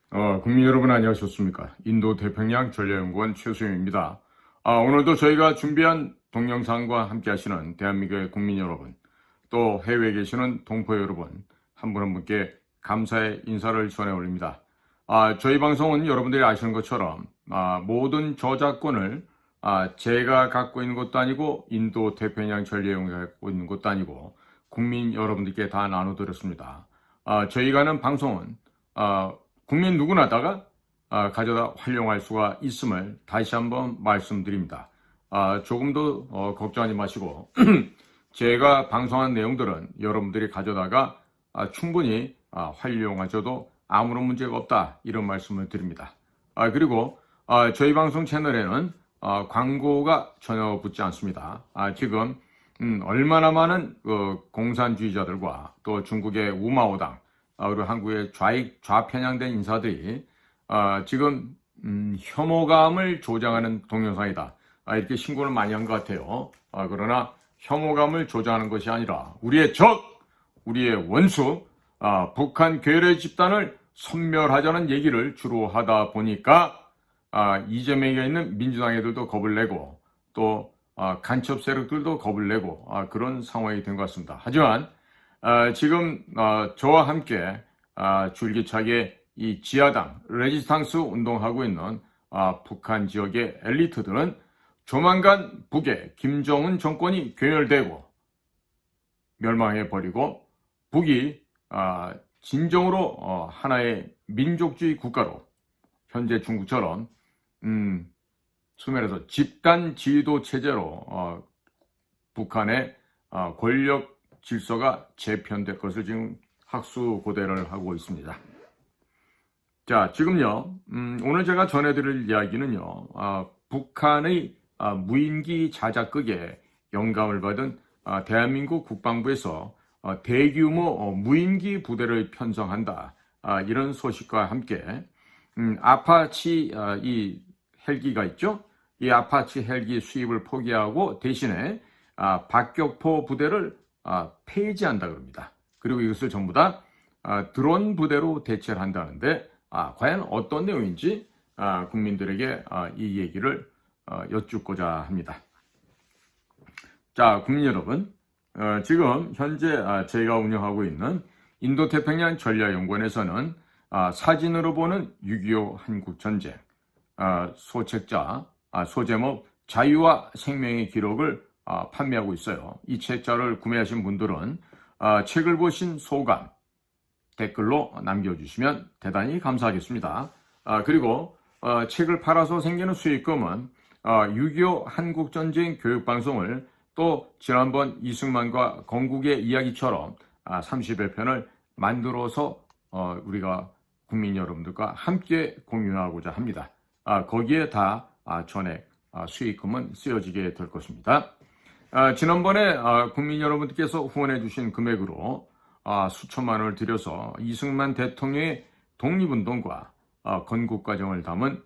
국민 여러분 안녕하셨습니까? 인도 태평양 전략연구원 최수영입니다. 오늘도 저희가 준비한 동영상과 함께 하시는 대한민국의 국민 여러분, 또 해외에 계시는 동포 여러분, 한 분 한 분께 감사의 인사를 전해 올립니다. 저희 방송은 여러분들이 아시는 것처럼 모든 저작권을 제가 갖고 있는 것도 아니고 인도 태평양 전략연구원이 갖고 있는 것도 아니고 국민 여러분들께 다 나눠드렸습니다. 저희가 하는 방송은 국민 누구나다가 가져다 활용할 수가 있음을 다시 한번 말씀드립니다. 조금도 걱정하지 마시고 제가 방송한 내용들은 여러분들이 가져다가 충분히 활용하셔도 아무런 문제가 없다, 이런 말씀을 드립니다. 그리고 저희 방송 채널에는 광고가 전혀 붙지 않습니다. 지금 얼마나 많은 공산주의자들과 또 중국의 우마오당, 그리고 한국의 좌편향된 인사들이 지금 혐오감을 조장하는 동영상이다, 이렇게 신고를 많이 한 것 같아요. 그러나 혐오감을 조장하는 것이 아니라 우리의 적, 우리의 원수, 북한 괴뢰 집단을 섬멸하자는 얘기를 주로 하다 보니까 이재명에 있는 민주당 애들도 겁을 내고 또 간첩 세력들도 겁을 내고 그런 상황이 된 것 같습니다. 하지만 지금 저와 함께 줄기차게 이 지하당 레지스탕스 운동하고 있는 북한 지역의 엘리트들은 조만간 북의 김정은 정권이 괴멸되고 멸망해버리고 북이 진정으로 하나의 민족주의 국가로, 현재 중국처럼 수면에서 집단 지도 체제로 북한의 권력 질서가 재편될 것을 지금 학수고대를 하고 있습니다. 자, 지금요, 오늘 제가 전해드릴 이야기는요, 북한의 무인기 자작극에 영감을 받은 대한민국 국방부에서 대규모 무인기 부대를 편성한다, 이런 소식과 함께 아파치 이 헬기가 있죠. 이 아파치 헬기 수입을 포기하고 대신에 박격포 부대를 폐지한다 그럽니다. 그리고 이것을 전부 다 드론 부대로 대체를 한다는데 과연 어떤 내용인지 국민들에게 이 얘기를 여쭙고자 합니다. 자, 국민 여러분, 지금 현재 저희가 운영하고 있는 인도태평양 전략연구원에서는 사진으로 보는 6.25 한국전쟁, 소책자, 소제목 자유와 생명의 기록을 판매하고 있어요. 이 책자를 구매하신 분들은 책을 보신 소감 댓글로 남겨주시면 대단히 감사하겠습니다. 그리고 책을 팔아서 생기는 수익금은 6.25 한국전쟁 교육방송을 또 지난번 이승만과 건국의 이야기처럼 30여 편을 만들어서 우리가 국민 여러분들과 함께 공유하고자 합니다. 거기에 다 전액 수익금은 쓰여지게 될 것입니다. 지난번에 국민 여러분들께서 후원해 주신 금액으로 수천만 원을 들여서 이승만 대통령의 독립운동과 건국과정을 담은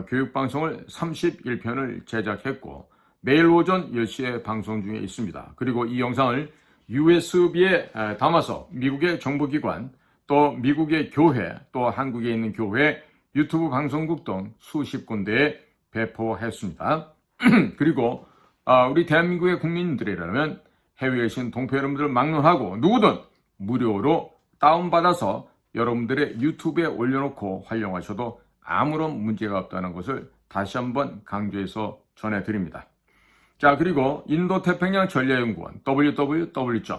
교육방송을 31편을 제작했고 매일 오전 10시에 방송 중에 있습니다. 그리고 이 영상을 USB에 담아서 미국의 정보기관, 또 미국의 교회, 또 한국에 있는 교회, 유튜브 방송국 등 수십 군데에 배포했습니다. 그리고 우리 대한민국의 국민들이라면 해외에 계신 동포 여러분들을 막론하고 누구든 무료로 다운받아서 여러분들의 유튜브에 올려놓고 활용하셔도 아무런 문제가 없다는 것을 다시 한번 강조해서 전해드립니다. 자, 그리고 인도태평양 전략연구원 www.k-cia.kr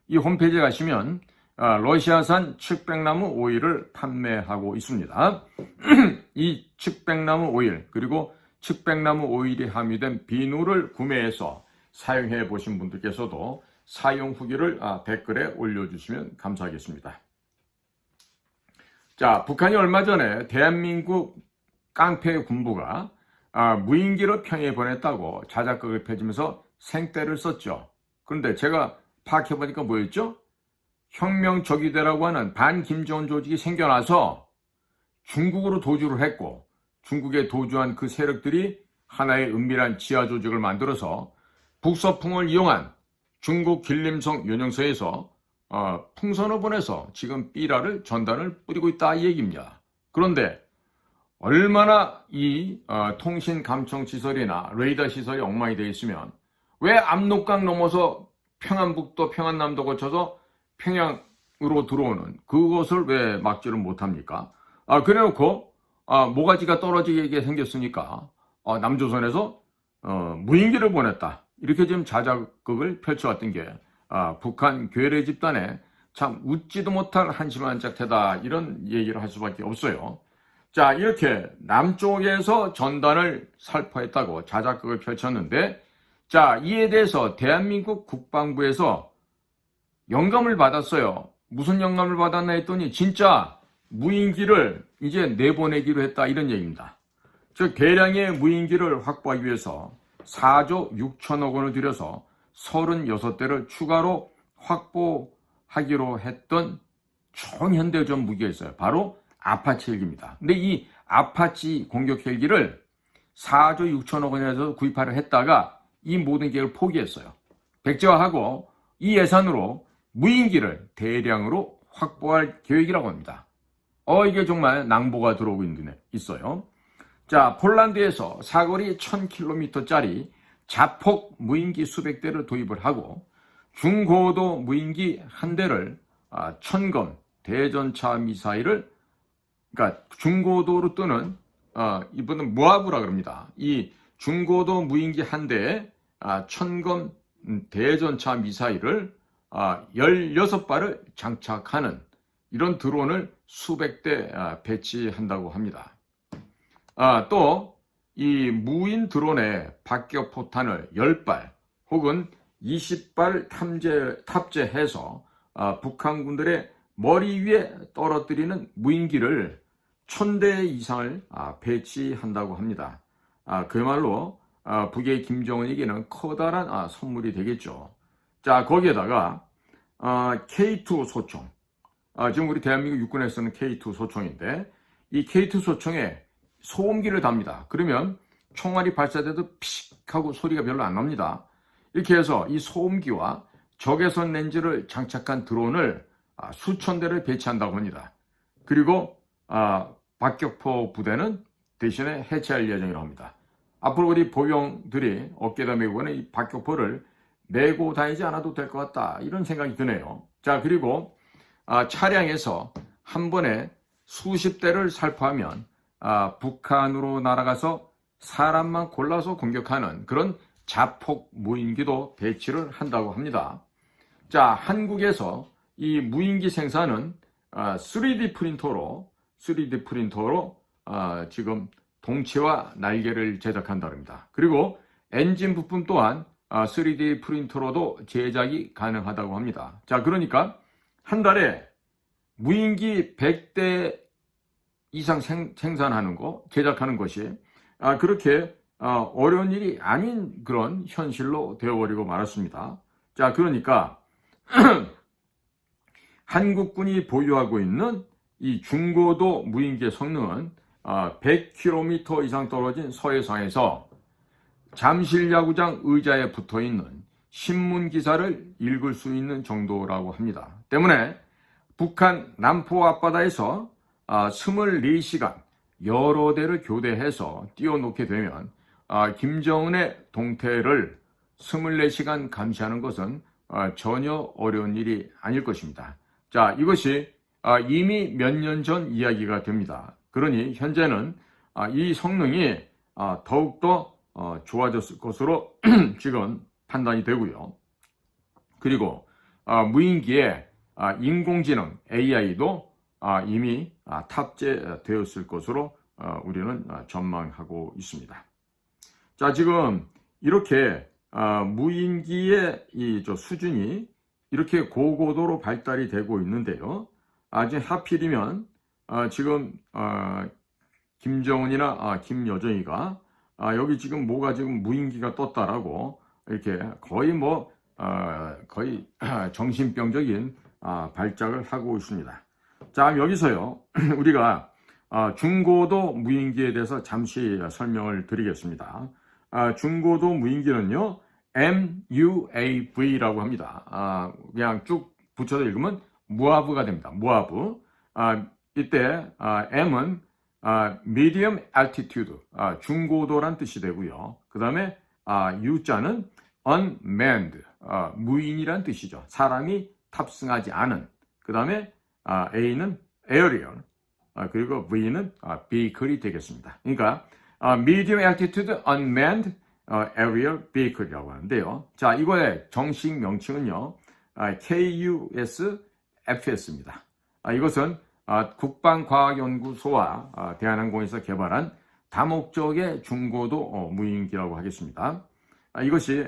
이 홈페이지에 가시면 러시아산 측백나무 오일을 판매하고 있습니다. 이 측백나무 오일, 그리고 측백나무 오일이 함유된 비누를 구매해서 사용해 보신 분들께서도 사용 후기를 댓글에 올려주시면 감사하겠습니다. 자, 북한이 얼마 전에 대한민국 깡패 군부가 무인기를 평양에 보냈다고 자작극을 펴지면서 생떼를 썼죠. 그런데 제가 파악해보니까 뭐였죠? 혁명적이대라고 하는 반김정은 조직이 생겨나서 중국으로 도주를 했고, 중국에 도주한 그 세력들이 하나의 은밀한 지하 조직을 만들어서 북서풍을 이용한 중국 길림성 연영소에서 풍선을 보내서 지금 삐라를 전단을 뿌리고 있다 이 얘기입니다. 그런데 얼마나 이 통신 감청 시설이나 레이더 시설이 엉망이 되어 있으면 왜 압록강 넘어서 평안북도 평안남도 거쳐서 평양으로 들어오는 그것을 왜 막지를 못합니까? 그래놓고 모가지가 떨어지게 생겼으니까 남조선에서 무인기를 보냈다 이렇게 지금 자작극을 펼쳐왔던 게 북한 괴뢰 집단에 참 웃지도 못할 한심한 작태다 이런 얘기를 할 수밖에 없어요. 자, 이렇게 남쪽에서 전단을 살포했다고 자작극을 펼쳤는데, 자, 이에 대해서 대한민국 국방부에서 영감을 받았어요. 무슨 영감을 받았나 했더니 진짜 무인기를 이제 내보내기로 했다 이런 얘기입니다. 즉 대량의 무인기를 확보하기 위해서 4조 6천억 원을 들여서 36대를 추가로 확보하기로 했던 총현대전 무기가 있어요. 바로 아파치 헬기입니다. 근데 이 아파치 공격 헬기를 4조 6천억 원에서 구입하려 했다가 이 모든 계획을 포기했어요. 백지화하고 이 예산으로 무인기를 대량으로 확보할 계획이라고 합니다. 이게 정말 낭보가 들어오고 있어요. 자, 폴란드에서 사거리 1000km짜리 자폭 무인기 수백 대를 도입을 하고 중고도 무인기 한 대를 천검 대전차 미사일을 그러니까 중고도로 뜨는 이번은 무아부라 그럽니다. 이 중고도 무인기 한 대에 천검 대전차 미사일을 16발을 장착하는 이런 드론을 수백 대 배치한다고 합니다. 또 이 무인 드론에 박격 포탄을 10발 혹은 20발 탑재해서 북한군들의 머리 위에 떨어뜨리는 무인기를 1000대 이상을 배치한다고 합니다. 그야말로 북의 김정은에게는 커다란 선물이 되겠죠. 자, 거기에다가 K2 소총, 지금 우리 대한민국 육군에 쓰는 K2 소총인데 이 K2 소총에 소음기를 답니다. 그러면 총알이 발사돼도 피식 하고 소리가 별로 안 납니다. 이렇게 해서 이 소음기와 적외선 렌즈를 장착한 드론을 수천 대를 배치한다고 합니다. 그리고 박격포 부대는 대신에 해체할 예정이라고 합니다. 앞으로 우리 보병들이 어깨에다 메고 가는 이 박격포를 메고 다니지 않아도 될 것 같다 이런 생각이 드네요. 자, 그리고 차량에서 한 번에 수십 대를 살포하면 북한으로 날아가서 사람만 골라서 공격하는 그런 자폭 무인기도 배치를 한다고 합니다. 자, 한국에서 이 무인기 생산은 3D 프린터로 지금 동체와 날개를 제작한다고 합니다. 그리고 엔진 부품 또한 3D 프린터로도 제작이 가능하다고 합니다. 자, 그러니까 한 달에 무인기 100대 이상 생산하는 거, 제작하는 것이 그렇게 어려운 일이 아닌 그런 현실로 되어버리고 말았습니다. 자, 그러니까 한국군이 보유하고 있는 이 중고도 무인기의 성능은 100km 이상 떨어진 서해상에서 잠실야구장 의자에 붙어있는 신문기사를 읽을 수 있는 정도라고 합니다. 때문에 북한 남포 앞바다에서 24시간 여러 대를 교대해서 띄워놓게 되면 김정은의 동태를 24시간 감시하는 것은 전혀 어려운 일이 아닐 것입니다. 자, 이것이 이미 몇 년 전 이야기가 됩니다. 그러니 현재는 이 성능이 더욱더 좋아졌을 것으로 지금 판단이 되고요. 그리고 무인기에 인공지능 AI도 이미 탑재되었을 것으로 우리는 전망하고 있습니다. 자, 지금 이렇게 무인기의 수준이 이렇게 고고도로 발달이 되고 있는데요. 지금 하필이면 지금 김정은이나 김여정이가 여기 지금 뭐가 지금 무인기가 떴다라고 이렇게 거의 정신병적인 발작을 하고 있습니다. 자, 여기서요 우리가 중고도 무인기에 대해서 잠시 설명을 드리겠습니다. 중고도 무인기는요 MUAV라고 합니다. 그냥 쭉 붙여서 읽으면 모하브가 됩니다. 모하브. 이때 M은 medium altitude, 중고도란 뜻이 되고요. 그 다음에 U자는 unmanned, 무인이란 뜻이죠. 사람이 탑승하지 않은. 그 다음에 A는 aerial, 그리고 V는 vehicle이 되겠습니다. 그러니까 medium altitude unmanned aerial vehicle이라고 하는데요. 자, 이거의 정식 명칭은요, KUSFS입니다. 이것은 국방과학연구소와 대한항공에서 개발한 다목적의 중고도 무인기라고 하겠습니다. 이것이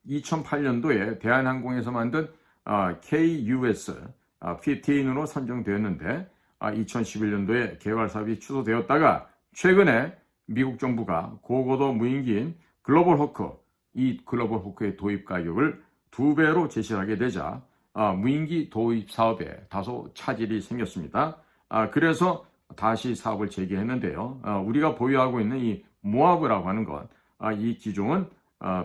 2008년도에 대한항공에서 만든 KUS-15으로 선정되었는데 2011년도에 개발 사업이 취소되었다가 최근에 미국 정부가 고고도 무인기인 글로벌 호크, 이 글로벌 호크의 도입 가격을 2배로 제시하게 되자 무인기 도입 사업에 다소 차질이 생겼습니다. 그래서 다시 사업을 재개했는데요. 우리가 보유하고 있는 이 모하브라고 하는 것, 이 기종은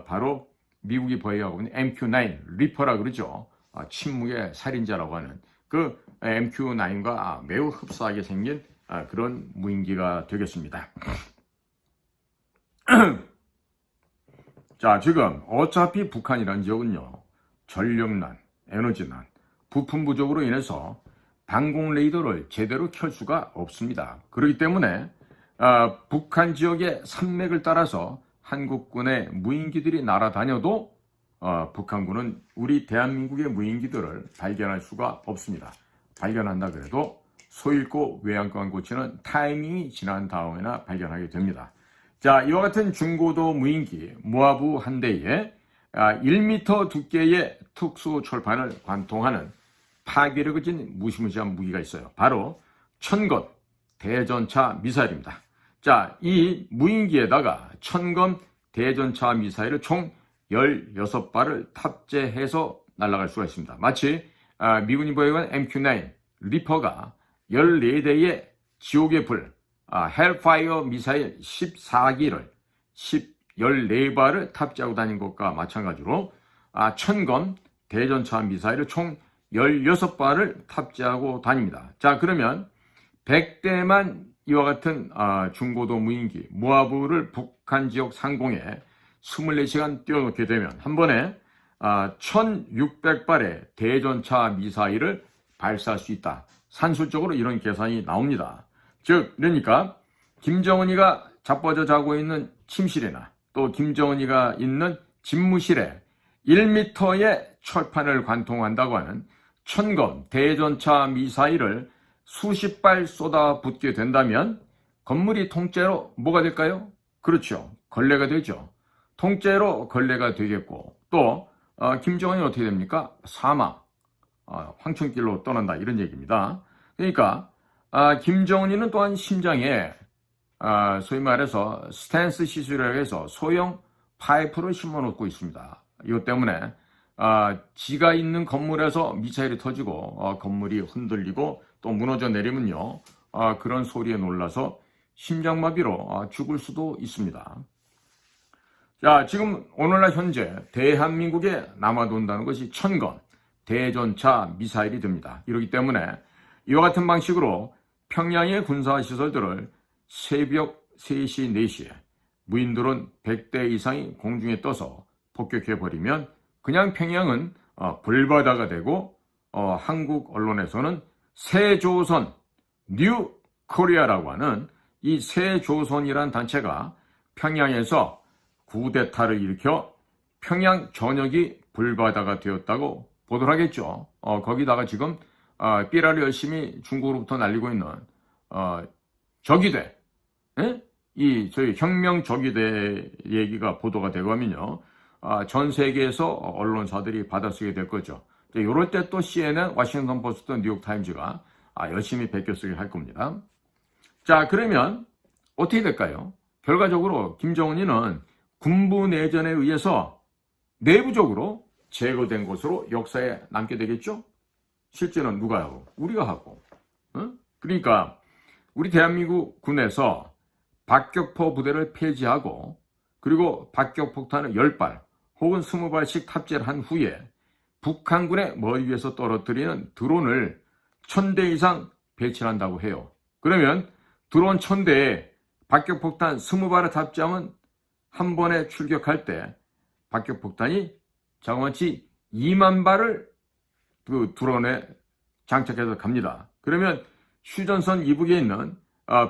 바로 미국이 보유하고 있는 MQ-9 리퍼라 그러죠. 침묵의 살인자라고 하는 그 MQ-9과 매우 흡사하게 생긴 그런 무인기가 되겠습니다. 자, 지금 어차피 북한이라는 지역은요, 전력난, 에너지난, 부품 부족으로 인해서 방공 레이더를 제대로 켤 수가 없습니다. 그렇기 때문에 북한 지역의 산맥을 따라서 한국군의 무인기들이 날아다녀도 북한군은 우리 대한민국의 무인기들을 발견할 수가 없습니다. 발견한다 그래도 소잃고 외양간 고치는 타이밍이 지난 다음에나 발견하게 됩니다. 자, 이와 같은 중고도 무인기 모하브 한 대에 1m 두께의 특수 철판을 관통하는 파괴력을 지닌 무시무시한 무기가 있어요. 바로 천건 대전차 미사일입니다. 자, 이 무인기에다가 천건 대전차 미사일을 총 16발을 탑재해서 날아갈 수가 있습니다. 마치 미군이 보유한 MQ-9 리퍼가 14대의 지옥의 불 헬파이어 미사일 14기를 14발을 탑재하고 다닌 것과 마찬가지로 천건 대전차 미사일을 총 16발을 탑재하고 다닙니다. 자, 그러면 100대만 이와 같은 중고도 무인기 모하브를 북한 지역 상공에 24시간 띄워놓게 되면 한 번에 1600발의 대전차 미사일을 발사할 수 있다. 산술적으로 이런 계산이 나옵니다. 즉, 그러니까 김정은이가 자빠져 자고 있는 침실이나 또 김정은이가 있는 집무실에 1m의 철판을 관통한다고 하는 천건 대전차 미사일을 수십 발 쏟아붓게 된다면 건물이 통째로 뭐가 될까요? 그렇죠. 걸레가 되죠. 통째로 걸레가 되겠고 또 김정은이 어떻게 됩니까? 사막, 황천길로 떠난다 이런 얘기입니다. 그러니까 김정은이는 또한 심장에 소위 말해서 스탠스 시술이라고 해서 소형 파이프를 심어놓고 있습니다. 이것 때문에 지가 있는 건물에서 미사일이 터지고 건물이 흔들리고 또 무너져 내리면요 그런 소리에 놀라서 심장마비로 죽을 수도 있습니다. 자, 지금 오늘날 현재 대한민국에 남아돈다는 것이 천건 대전차 미사일이 됩니다. 이렇기 때문에 이와 같은 방식으로 평양의 군사시설들을 새벽 3시, 4시에 무인드론 100대 이상이 공중에 떠서 폭격해버리면 그냥 평양은 불바다가 되고 한국 언론에서는 새조선, 뉴 코리아라고 하는 이 새조선이란 단체가 평양에서 구데타를 일으켜 평양 전역이 불바다가 되었다고 보도를 하겠죠. 거기다가 지금 삐라를 열심히 중국으로부터 날리고 있는 적이대, 이 저희 혁명 적이대 얘기가 보도가 되고 하면요, 전 세계에서 언론사들이 받아쓰게 될 거죠. 이럴 때 또 CNN, 워싱턴 포스트, 뉴욕 타임즈가 열심히 베껴쓰기 할 겁니다. 자, 그러면 어떻게 될까요? 결과적으로 김정은이는 군부 내전에 의해서 내부적으로 제거된 것으로 역사에 남게 되겠죠? 실제는 누가 하고? 우리가 하고. 그러니까 우리 대한민국 군에서 박격포 부대를 폐지하고 그리고 박격폭탄을 10발 혹은 20발씩 탑재를 한 후에 북한군의 머리 위에서 떨어뜨리는 드론을 1000대 이상 배치한다고 해요. 그러면 드론 1000대에 박격폭탄 20발을 탑재하면 한 번에 출격할 때 박격폭탄이 자그마치 2만 발을 그 드론에 장착해서 갑니다. 그러면 휴전선 이북에 있는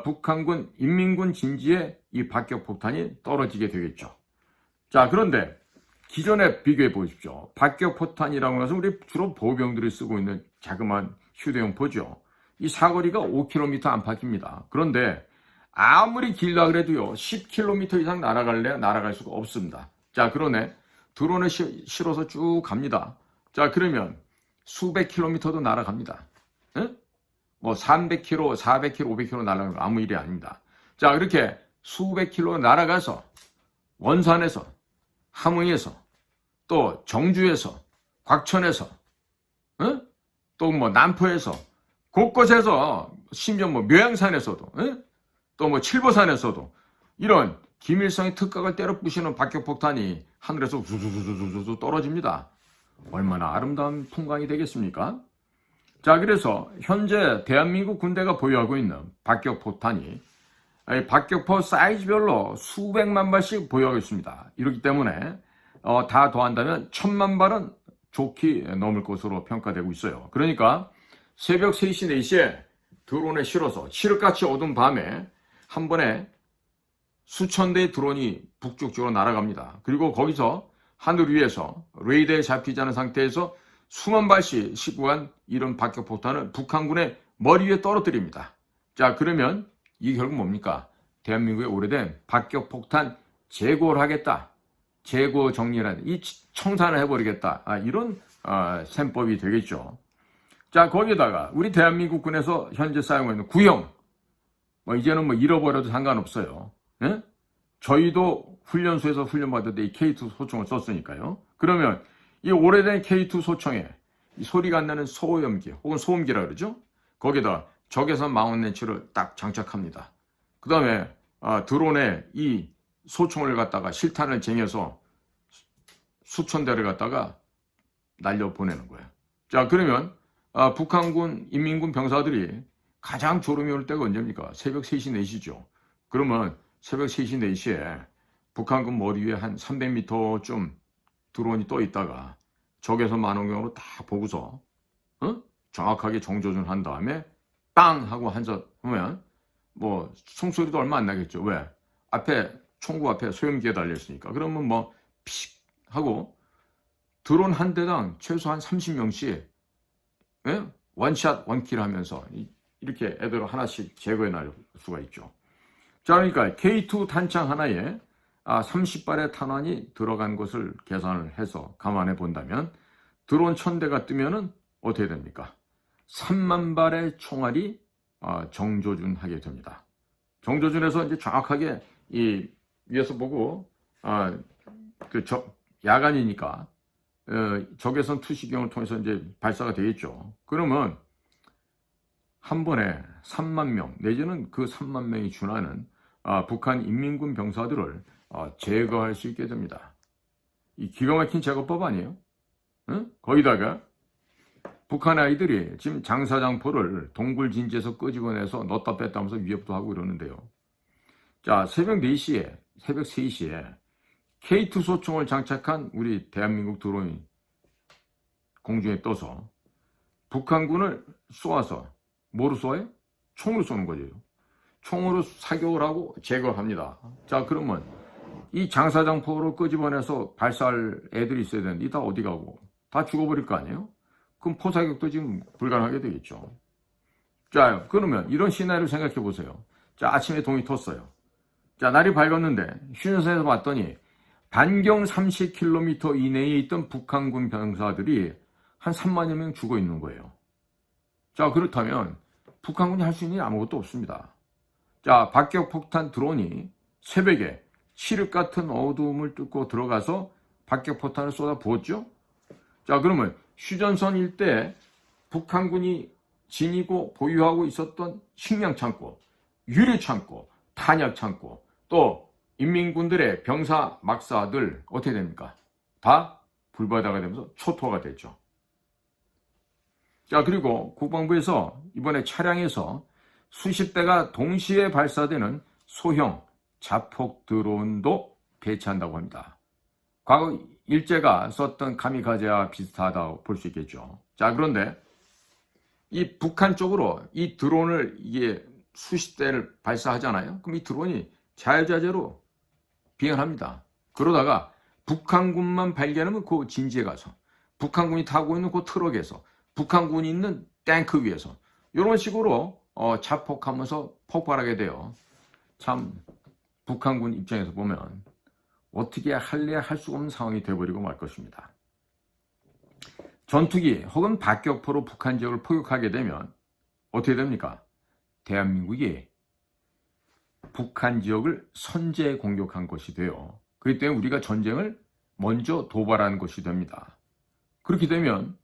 북한군 인민군 진지에 이 박격폭탄이 떨어지게 되겠죠. 자, 그런데 기존에 비교해 보십시오. 박격포탄이라고 하는 것은 우리 주로 보병들이 쓰고 있는 자그마한 휴대용 포죠. 이 사거리가 5km 안팎입니다. 그런데 아무리 길다 그래도요 10km 이상 날아갈래야 날아갈 수가 없습니다. 자, 그러네 드론에 실어서 쭉 갑니다. 자, 그러면 수백 킬로미터도 날아갑니다. 에? 뭐 300km, 400km, 500km 날아가는 거 아무 일이 아닙니다. 자, 그렇게 수백 킬로 날아가서 원산에서, 함흥에서, 또 정주에서, 곽천에서, 또 뭐 남포에서, 곳곳에서, 심지어 뭐 묘양산에서도, 또 뭐 칠보산에서도 이런 김일성의 특각을 때려 부시는 박격폭탄이 하늘에서 우수수수수수 떨어집니다. 얼마나 아름다운 풍광이 되겠습니까? 자, 그래서 현재 대한민국 군대가 보유하고 있는 박격포탄이 박격포 사이즈별로 수백만 발씩 보유하고 있습니다. 이렇기 때문에 다 더한다면 1000만 발은 좋게 넘을 것으로 평가되고 있어요. 그러니까 새벽 3시, 4시에 드론에 실어서 칠흑같이 어두운 밤에 한 번에 수천 대의 드론이 북쪽 쪽으로 날아갑니다. 그리고 거기서 하늘 위에서 레이더에 잡히지 않은 상태에서 수만 발씩 시구한 이런 박격폭탄을 북한군의 머리 위에 떨어뜨립니다. 자, 그러면 이게 결국 뭡니까? 대한민국의 오래된 박격폭탄 재고를 하겠다. 재고 정리를 이 청산을 해버리겠다. 이런 셈법이 되겠죠. 자, 거기에다가 우리 대한민국 군에서 현재 사용하고 있는 구형, 이제는 잃어버려도 상관없어요. 예? 저희도 훈련소에서 훈련받을 때 이 K2 소총을 썼으니까요. 그러면 이 오래된 K2 소총에 이 소리가 안 나는 소음기 혹은 소음기라 그러죠. 거기다 적외선 망원 렌치를 딱 장착합니다. 그 다음에 드론에 이 소총을 갖다가 실탄을 쟁여서 수천 대를 갖다가 날려 보내는 거예요. 자, 그러면 북한군 인민군 병사들이 가장 졸음이 올 때가 언제입니까? 새벽 3시, 4시죠. 그러면 새벽 3시, 4시에 북한군 머리 위에 한 300m쯤 드론이 떠 있다가 적외선 망원경으로 딱 보고서 정확하게 정조준 한 다음에 빵 하고 한샷 하면 뭐 총소리도 얼마 안 나겠죠. 왜? 앞에 총구 앞에 소염기가 달려있으니까. 그러면 뭐 픽 하고 드론 한 대당 최소한 30명씩 원샷 원킬 하면서 이렇게 애들을 하나씩 제거해 낼 수가 있죠. 자, 그러니까 K2 탄창 하나에 30발의 탄환이 들어간 것을 계산을 해서 감안해 본다면 드론 1000대가 뜨면은 어떻게 됩니까? 3만 발의 총알이 정조준하게 됩니다. 정조준에서 이제 정확하게 이 위에서 보고 야간이니까 적외선 투시경을 통해서 이제 발사가 되겠죠. 그러면 한 번에 3만 명 내지는 그 3만 명이 준하는 북한 인민군 병사들을 제거할 수 있게 됩니다. 이 기가 막힌 제거법 아니에요? 거기다가 북한 아이들이 지금 장사장포를 동굴진지에서 끄집어내서 넣었다 뺐다 하면서 위협도 하고 이러는데요. 자, 새벽 4시에, 새벽 3시에 K2 소총을 장착한 우리 대한민국 드론이 공중에 떠서 북한군을 쏘아서 뭐로 쏘아요? 총으로 쏘는 거죠. 총으로 사격을 하고 제거합니다. 자, 그러면 이 장사장포로 끄집어내서 발사할 애들이 있어야 되는데 다 어디 가고 다 죽어버릴 거 아니에요? 그럼 포사격도 지금 불가능하게 되겠죠. 자, 그러면 이런 시나리오 생각해 보세요. 자, 아침에 동이 텄어요. 자, 날이 밝았는데 휴전선에서 봤더니 반경 30km 이내에 있던 북한군 병사들이 한 3만여 명 죽어 있는 거예요. 자, 그렇다면 북한군이 할 수 있는 게 아무것도 없습니다. 자, 박격폭탄 드론이 새벽에 칠흑 같은 어두움을 뚫고 들어가서 박격포탄을 쏟아 부었죠. 자, 그러면 휴전선 일대에 북한군이 지니고 보유하고 있었던 식량창고, 유리창고, 탄약창고, 또 인민군들의 병사 막사들 어떻게 됩니까? 다 불바다가 되면서 초토화가 됐죠. 자, 그리고 국방부에서 이번에 차량에서 수십 대가 동시에 발사되는 소형 자폭 드론도 배치한다고 합니다. 과거 일제가 썼던 카미카제와 비슷하다고 볼 수 있겠죠. 자, 그런데 이 북한 쪽으로 이 드론을 이게 수십 대를 발사하잖아요. 그럼 이 드론이 자유자재로 비행을 합니다. 그러다가 북한군만 발견하면 그 진지에 가서, 북한군이 타고 있는 그 트럭에서, 북한군이 있는 탱크 위에서 이런 식으로 자폭하면서 폭발하게 돼요. 참 북한군 입장에서 보면 어떻게 할래야 할 수가 없는 상황이 돼버리고 말 것입니다. 전투기 혹은 박격포로 북한 지역을 포격하게 되면 어떻게 됩니까? 대한민국이 북한 지역을 선제 공격한 것이 돼요. 그렇기 때문에 우리가 전쟁을 먼저 도발하는 것이 됩니다. 그렇게 되면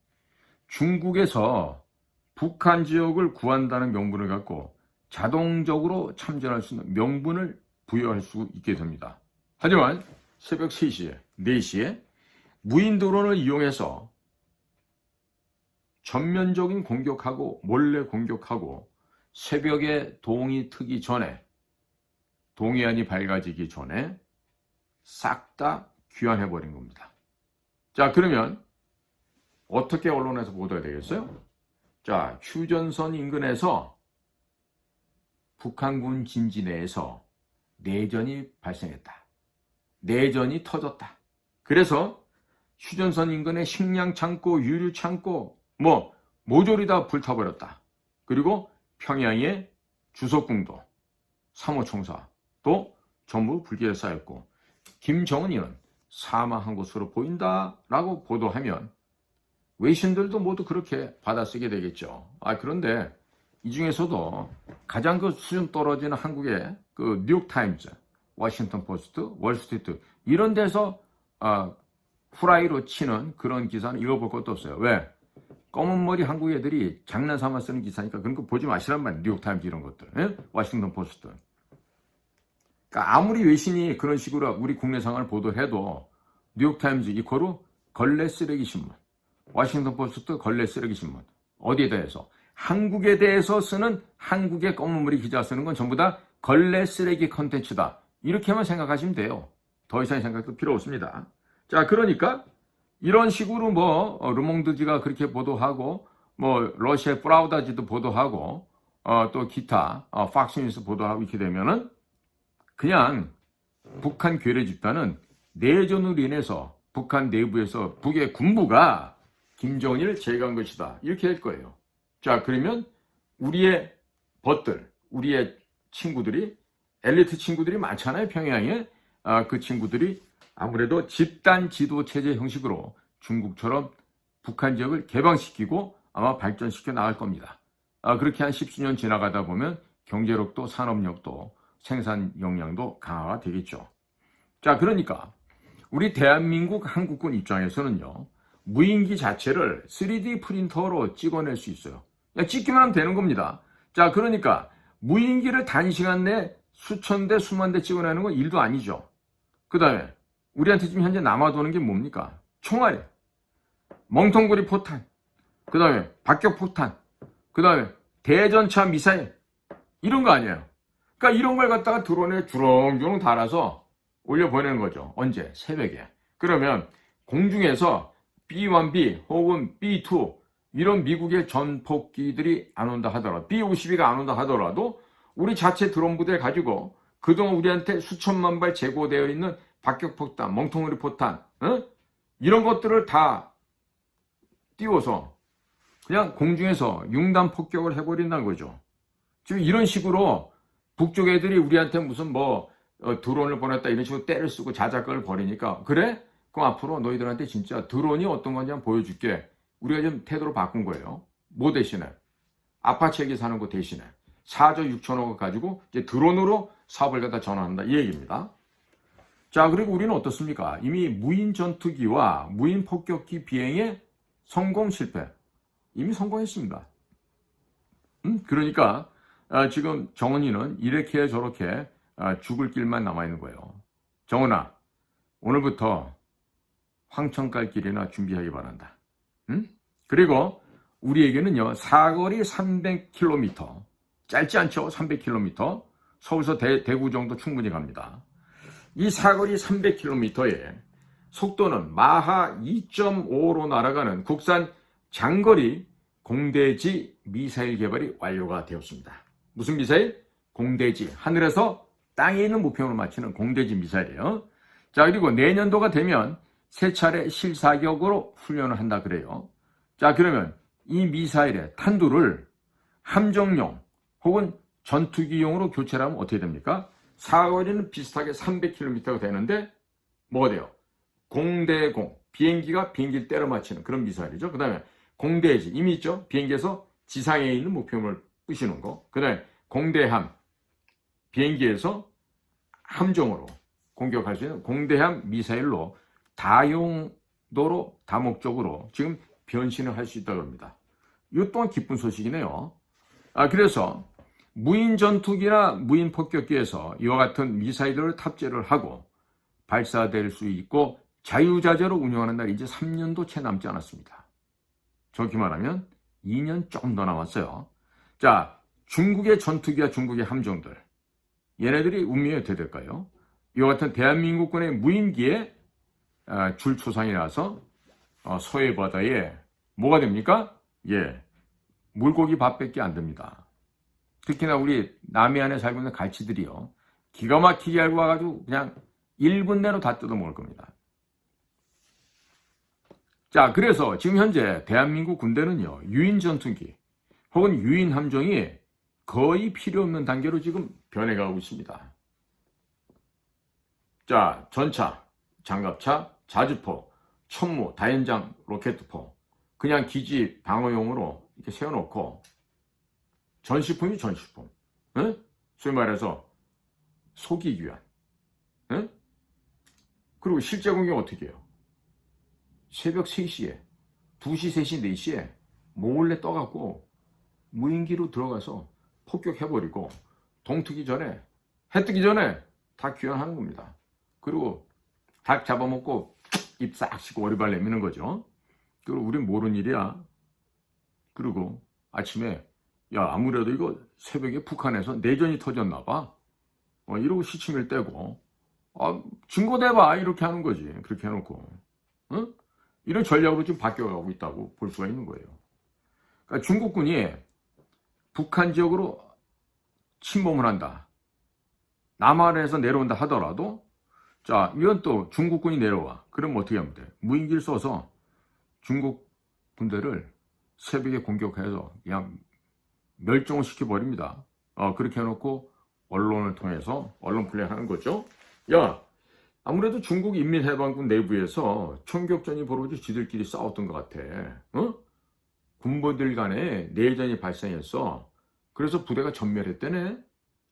중국에서 북한 지역을 구한다는 명분을 갖고 자동적으로 참전할 수 있는 명분을 부여할 수 있게 됩니다. 하지만 새벽 3시에, 4시에 무인 드론을 이용해서 전면적인 공격하고 몰래 공격하고 새벽에 동이 트기 전에, 동해안이 밝아지기 전에 싹 다 귀환해버린 겁니다. 자, 그러면 어떻게 언론에서 보도해야 되겠어요? 자, 휴전선 인근에서 북한군 진지 내에서 내전이 발생했다. 내전이 터졌다. 그래서 휴전선 인근의 식량 창고, 유류 창고, 모조리 다 불타버렸다. 그리고 평양의 주석궁도, 3호 총사도 전부 불길에 쌓였고 김정은이는 사망한 것으로 보인다라고 보도하면 외신들도 모두 그렇게 받아쓰게 되겠죠. 그런데 이 중에서도 가장 그 수준 떨어지는 한국의 그 뉴욕타임즈, 워싱턴 포스트, 월스트리트 이런 데서 후라이로 치는 그런 기사는 읽어볼 것도 없어요. 왜? 검은 머리 한국 애들이 장난 삼아 쓰는 기사니까 그런 거 보지 마시란 말이에요. 뉴욕타임즈 이런 것들, 예? 워싱턴 포스트. 그러니까 아무리 외신이 그런 식으로 우리 국내 상황을 보도해도 뉴욕타임즈 이코로 걸레 쓰레기 신문, 워싱턴 포스트 걸레 쓰레기 신문, 어디에 대해서? 한국에 대해서 쓰는 한국의 검은머리 기자 쓰는 건 전부 다 걸레 쓰레기 컨텐츠다. 이렇게만 생각하시면 돼요. 더 이상의 생각도 필요 없습니다. 자, 그러니까 이런 식으로 르몽드지가 그렇게 보도하고 러시아의 프라우다지도 보도하고 또 기타 팍스뉴스 보도하고 이렇게 되면은 그냥 북한 괴뢰 집단은 내전으로 인해서 북한 내부에서 북의 군부가 김정일을 제거한 것이다. 이렇게 할 거예요. 자, 그러면 우리의 벗들, 우리의 친구들이, 엘리트 친구들이 많잖아요. 평양에. 그 친구들이 아무래도 집단 지도 체제 형식으로 중국처럼 북한 지역을 개방시키고 아마 발전시켜 나갈 겁니다. 그렇게 한 10수년 지나가다 보면 경제력도 산업력도 생산 역량도 강화가 되겠죠. 자, 그러니까 우리 대한민국 한국군 입장에서는요, 무인기 자체를 3D 프린터로 찍어낼 수 있어요. 그냥 찍기만 하면 되는 겁니다. 자, 그러니까 무인기를 단시간 내에 수천 대, 수만 대 찍어내는 건 일도 아니죠. 그 다음에 우리한테 지금 현재 남아도는 게 뭡니까? 총알이, 멍텅구리 포탄, 그 다음에 박격포탄, 그 다음에 대전차 미사일, 이런 거 아니에요. 그러니까 이런 걸 갖다가 드론에 주렁주렁 달아서 올려보내는 거죠. 언제? 새벽에. 그러면 공중에서 B-1B 혹은 B-2 이런 미국의 전폭기들이 안 온다 하더라도, B-52가 안 온다 하더라도 우리 자체 드론 부대 가지고 그동안 우리한테 수천만 발 재고되어 있는 박격포탄, 멍텅구리 포탄, 이런 것들을 다 띄워서 그냥 공중에서 융단 폭격을 해버린다는 거죠. 지금 이런 식으로 북쪽 애들이 우리한테 무슨 드론을 보냈다 이런 식으로 때를 쓰고 자작극을 벌이니까, 그래? 그럼 앞으로 너희들한테 진짜 드론이 어떤 건지 한번 보여줄게. 우리가 좀 태도를 바꾼 거예요. 뭐 대신에? 아파치 헬기 사는 거 대신에 4조 6천억을 가지고 이제 드론으로 사업을 갖다 전환한다, 이 얘기입니다. 자, 그리고 우리는 어떻습니까? 이미 무인 전투기와 무인 폭격기 비행에 성공 실패, 이미 성공했습니다. 그러니까 지금 정은이는 이렇게 저렇게 죽을 길만 남아있는 거예요. 정은아, 오늘부터 황천 갈 길이나 준비하기 바란다. 그리고 우리에게는요, 사거리 300km, 짧지 않죠? 300km, 서울서 대구 정도 충분히 갑니다. 이 사거리 300km에 속도는 마하 2.5로 날아가는 국산 장거리 공대지 미사일 개발이 완료가 되었습니다. 무슨 미사일? 공대지. 하늘에서 땅에 있는 목표를 맞추는 공대지 미사일이에요. 자, 그리고 내년도가 되면 세 차례 실사격으로 훈련을 한다 그래요. 자, 그러면 이 미사일의 탄두를 함정용 혹은 전투기용으로 교체를 하면 어떻게 됩니까? 사거리는 비슷하게 300km가 되는데 뭐가 돼요? 공대공, 비행기가 비행기를 때려 맞히는 그런 미사일이죠. 그 다음에 공대지, 이미 있죠? 비행기에서 지상에 있는 목표물을 부시는 거. 그 다음에 공대함, 비행기에서 함정으로 공격할 수 있는 공대함 미사일로 다용도로 다목적으로 지금 변신을 할 수 있다고 합니다. 이것 또한 기쁜 소식이네요. 그래서 무인 전투기나 무인 폭격기에서 이와 같은 미사일을 탑재를 하고 발사될 수 있고 자유자재로 운영하는 날이 이제 3년도 채 남지 않았습니다. 정확히 말하면 2년 조금 더 남았어요. 자, 중국의 전투기와 중국의 함정들, 얘네들이 운명이 어떻게 될까요? 이와 같은 대한민국군의 무인기에 줄초상이라서 서해 바다에 뭐가 됩니까? 예, 물고기 밥밖에 안 됩니다. 특히나 우리 남해안에 살고 있는 갈치들이요, 기가 막히게 알고 와가지고 그냥 1분 내로 다 뜯어먹을 겁니다. 자, 그래서 지금 현재 대한민국 군대는요, 유인 전투기 혹은 유인 함정이 거의 필요 없는 단계로 지금 변해가고 있습니다. 자, 전차, 장갑차, 자주포, 천무, 다연장, 로켓포, 그냥 기지 방어용으로 이렇게 세워놓고 전시품이 전시품, 에? 소위 말해서 속이기 위한, 에? 그리고 실제 공격 어떻게 해요? 새벽 3시에, 2시, 3시, 4시에 몰래 떠갖고 무인기로 들어가서 폭격해버리고 동트기 전에, 해 뜨기 전에 다 귀환하는 겁니다. 그리고 닭 잡아먹고 입 싹 씻고 오리발 내미는 거죠. 그리고 우린 모르는 일이야. 그리고 아침에 야, 아무래도 이거 새벽에 북한에서 내전이 터졌나 봐. 이러고 시침을 떼고 증거 대봐 이렇게 하는 거지. 그렇게 해놓고 이런 전략으로 지금 바뀌어가고 있다고 볼 수가 있는 거예요. 그러니까 중국군이 북한 지역으로 침범을 한다, 남한에서 내려온다 하더라도, 자, 이건 또 중국군이 내려와. 그럼 어떻게 하면 돼? 무인기를 써서 중국 군대를 새벽에 공격해서 그냥 멸종을 시켜버립니다. 그렇게 해놓고 언론을 통해서 언론 플레이하는 거죠. 야, 아무래도 중국 인민해방군 내부에서 총격전이 벌어져 지들끼리 싸웠던 것 같아. 군부들 간에 내전이 발생했어. 그래서 부대가 전멸했대네.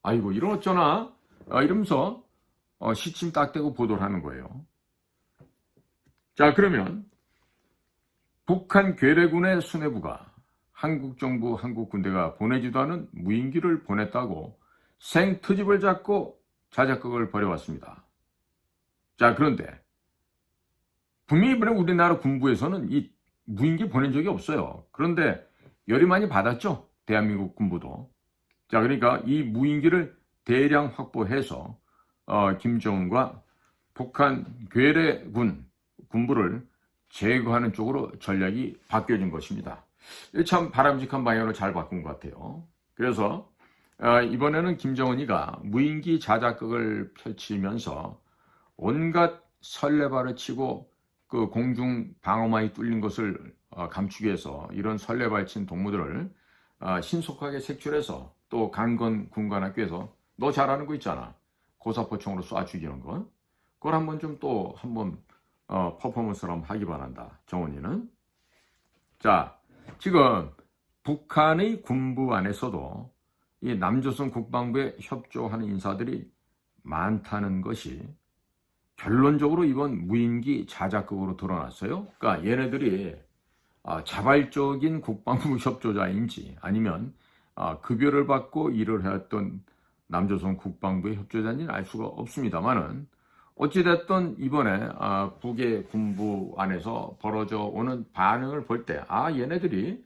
아이고, 이런 어쩌나? 이러면서 시침 딱 대고 보도를 하는 거예요. 자, 그러면 북한 괴뢰군의 수뇌부가 한국 정부, 한국 군대가 보내지도 않은 무인기를 보냈다고 생트집을 잡고 자작극을 벌여왔습니다. 자, 그런데 분명히 이번에 우리나라 군부에서는 이 무인기 보낸 적이 없어요. 그런데 열이 많이 받았죠, 대한민국 군부도. 자, 그러니까 이 무인기를 대량 확보해서 김정은과 북한 괴뢰군 군부를 제거하는 쪽으로 전략이 바뀌어진 것입니다. 참 바람직한 방향으로 잘 바꾼 것 같아요. 그래서 이번에는 김정은이가 무인기 자작극을 펼치면서 온갖 설레발을 치고 그 공중 방어망이 뚫린 것을 감추기 위해서 이런 설레발 친 동무들을 신속하게 색출해서 또 강건 군관학교에서 너 잘하는 거 있잖아, 고사포총으로 쏴 죽이는 거, 그걸 한번 좀 또 한번 퍼포먼스를 한번 하기 바란다, 정원이는. 자, 지금 북한의 군부 안에서도 이 남조선 국방부에 협조하는 인사들이 많다는 것이 결론적으로 이번 무인기 자작극으로 드러났어요. 그러니까 얘네들이 자발적인 국방부 협조자인지 아니면 급여를 받고 일을 해왔던 남조선 국방부의 협조자인지는 알 수가 없습니다만은 어찌됐든 이번에 북의 군부 안에서 벌어져 오는 반응을 볼 때 얘네들이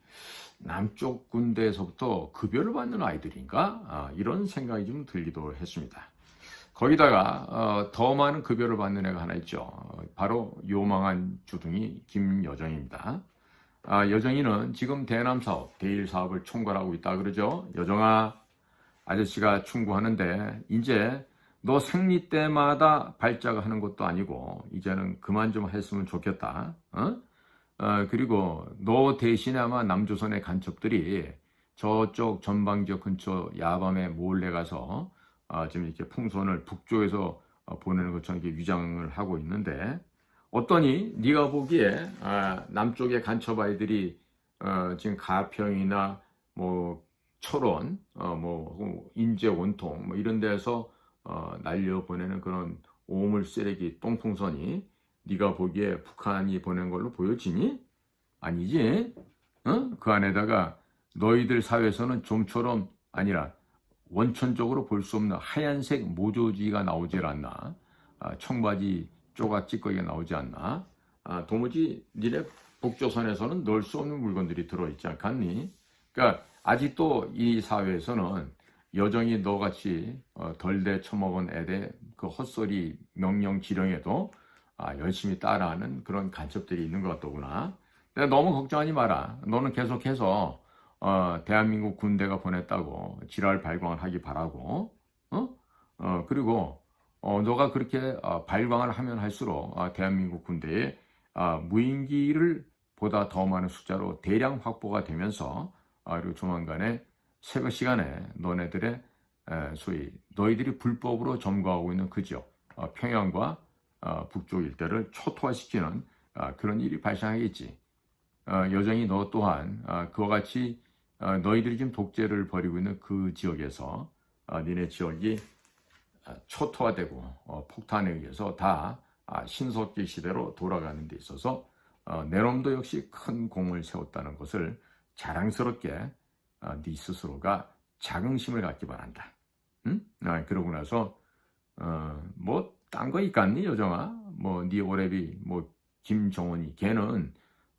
남쪽 군대에서부터 급여를 받는 아이들인가? 이런 생각이 좀 들기도 했습니다. 거기다가 더 많은 급여를 받는 애가 하나 있죠. 바로 요망한 주둥이 김여정입니다. 여정이는 지금 대남 사업, 대일 사업을 총괄하고 있다 그러죠. 여정아, 아저씨가 충고하는데 이제 너 생리 때마다 발작을 하는 것도 아니고 이제는 그만 좀 했으면 좋겠다. 그리고 너 대신에 아마 남조선의 간첩들이 저쪽 전방지역 근처 야밤에 몰래 가서 지금 이렇게 풍선을 북쪽에서 보내는 것처럼 이렇게 위장을 하고 있는데 어떠니? 네가 보기에 남쪽의 간첩 아이들이 지금 가평이나 뭐 철원, 뭐 인제 원통 뭐 이런 데서 날려 보내는 그런 오물 쓰레기 똥풍선이 네가 보기에 북한이 보낸 걸로 보여지니? 아니지? 그 안에다가 너희들 사회에서는 좀처럼 아니라 원천적으로 볼 수 없는 하얀색 모조지가 나오질 않나? 청바지 조각 찌꺼기가 나오지 않나? 도무지 니네 북조선에서는 넣을 수 없는 물건들이 들어있지 않겠니? 그러니까 아직도 이 사회에서는 여정이 너같이 덜대 처먹은 애들 그 헛소리 명령 지령에도 열심히 따라하는 그런 간첩들이 있는 것 같더구나. 근데 너무 걱정하지 마라. 너는 계속해서 대한민국 군대가 보냈다고 지랄 발광을 하기 바라고. 그리고 너가 그렇게 발광을 하면 할수록 대한민국 군대에 무인기를 보다 더 많은 숫자로 대량 확보가 되면서 그리고 조만간에 새벽 시간에 너네들의 소위 너희들이 불법으로 점거하고 있는 그 지역 평양과 북쪽 일대를 초토화시키는 그런 일이 발생하겠지. 여정이 너 또한 그와 같이 너희들이 지금 독재를 벌이고 있는 그 지역에서 니네 지역이 초토화되고 폭탄에 의해서 다 신석기 시대로 돌아가는 데 있어서 내놈도 역시 큰 공을 세웠다는 것을 자랑스럽게 네 스스로가 자긍심을 갖기 바란다. 응? 그러고 나서 뭐 딴 거 있겠니 여정아? 뭐 네 오래비 뭐 김정은이 걔는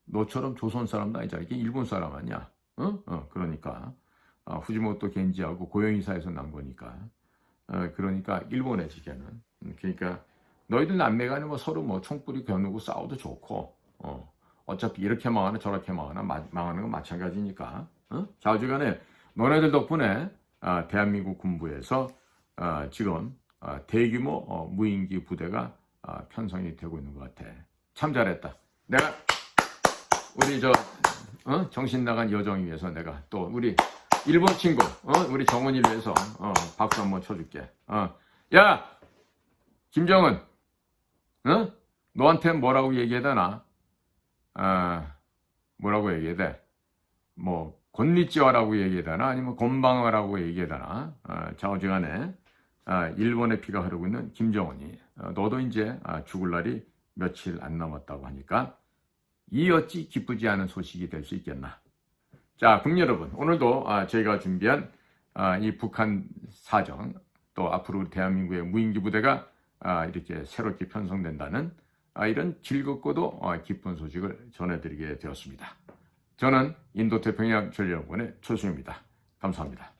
너처럼 조선 사람도 아니잖아. 이게 일본 사람 아니야. 그러니까 후지모토 겐지하고 고용이사에서 난 거니까. 그러니까 일본의 지걔는. 그러니까 너희들 남매 간에 뭐 서로 뭐 총뿌리 겨누고 싸워도 좋고 어차피 이렇게 망하나 저렇게 망하나 망하는 건 마찬가지니까. 좌우지간에 너네들 덕분에 대한민국 군부에서 지금 대규모 무인기 부대가 편성이 되고 있는 것 같아. 참 잘했다. 내가 우리 정신 나간 여정을 위해서 내가 또 우리 일본 친구 우리 정은이를 위해서 박수 한번 쳐줄게. 야 김정은, 너한테 뭐라고 얘기해야 되나? 뭐라고 얘기해야 돼? 뭐 곤니찌와라고 얘기해야 되나? 아니면 곤방와라고 얘기해야 되나? 좌우지간에 일본의 피가 흐르고 있는 김정은이 너도 이제 죽을 날이 며칠 안 남았다고 하니까 이 어찌 기쁘지 않은 소식이 될 수 있겠나. 자, 국민 여러분, 오늘도 저희가 준비한 이 북한 사정, 또 앞으로 대한민국의 무인기 부대가 이렇게 새롭게 편성된다는 이런 즐겁고도 기쁜 소식을 전해드리게 되었습니다. 저는 인도태평양 전략연구원의 최수입니다. 감사합니다.